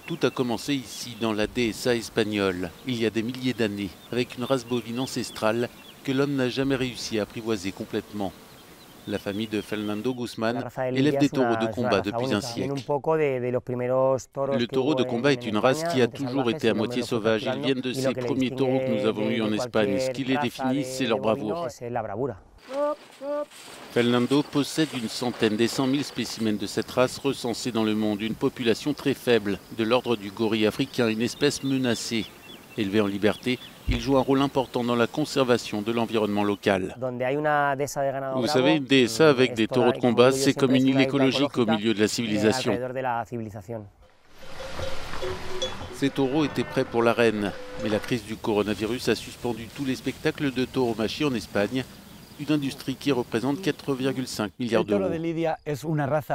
Tout a commencé ici, dans la Dehesa espagnole, il y a des milliers d'années, avec une race bovine ancestrale que l'homme n'a jamais réussi à apprivoiser complètement. La famille de Fernando Guzmán élève des taureaux de combat depuis un siècle. Le taureau de combat est une race qui a toujours été à moitié sauvage. Ils viennent de ces premiers taureaux que nous avons eus en Espagne. Ce qui les définit, c'est leur bravoure. Fernando possède une centaine des 100 000 spécimens de cette race recensés dans le monde, une population très faible, de l'ordre du gorille africain, une espèce menacée. Élevé en liberté, il joue un rôle important dans la conservation de l'environnement local. Vous savez, une dehesa avec des taureaux de combat, c'est comme une île écologique au milieu de la civilisation. Ces taureaux étaient prêts pour l'arène, mais la crise du coronavirus a suspendu tous les spectacles de tauromachie en Espagne, une industrie qui représente 4,5 milliards d'euros.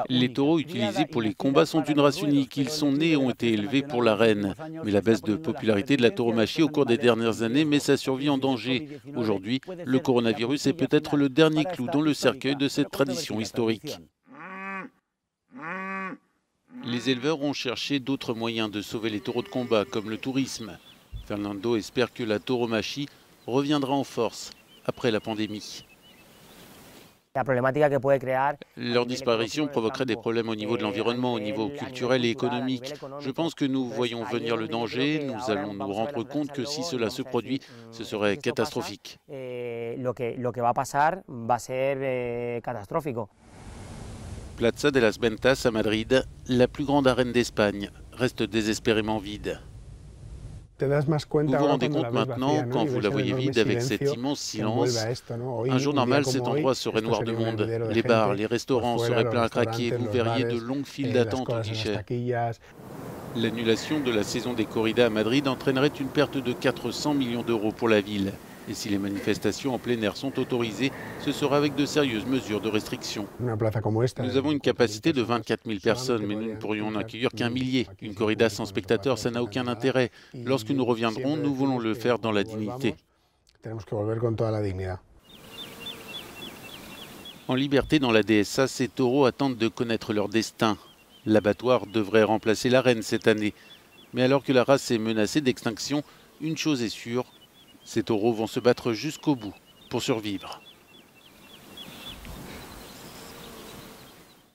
Les taureaux utilisés pour les combats sont une race unique. Ils sont nés et ont été élevés pour l'arène. Mais la baisse de popularité de la tauromachie au cours des dernières années met sa survie en danger. Aujourd'hui, le coronavirus est peut-être le dernier clou dans le cercueil de cette tradition historique. Les éleveurs ont cherché d'autres moyens de sauver les taureaux de combat, comme le tourisme. Fernando espère que la tauromachie reviendra en force après la pandémie. Leur disparition provoquerait des problèmes au niveau de l'environnement, au niveau culturel et économique. Je pense que nous voyons venir le danger. Nous allons nous rendre compte que si cela se produit, ce serait catastrophique. Plaza de las Ventas à Madrid, la plus grande arène d'Espagne, reste désespérément vide. Vous vous rendez compte maintenant, quand vous la voyez vide avec cet immense silence, un jour normal, cet endroit serait noir de monde. Les bars, les restaurants seraient pleins à craquer, vous verriez de longues files d'attente au guichet. L'annulation de la saison des corridas à Madrid entraînerait une perte de 400 millions d'euros pour la ville. Et si les manifestations en plein air sont autorisées, ce sera avec de sérieuses mesures de restriction. Nous avons une capacité de 24 000 personnes, mais nous ne pourrions en accueillir qu'un millier. Une corrida sans spectateurs, ça n'a aucun intérêt. Lorsque nous reviendrons, nous voulons le faire dans la dignité. En liberté dans la Dehesa, ces taureaux attendent de connaître leur destin. L'abattoir devrait remplacer l'arène cette année. Mais alors que la race est menacée d'extinction, une chose est sûre, ces taureaux vont se battre jusqu'au bout pour survivre.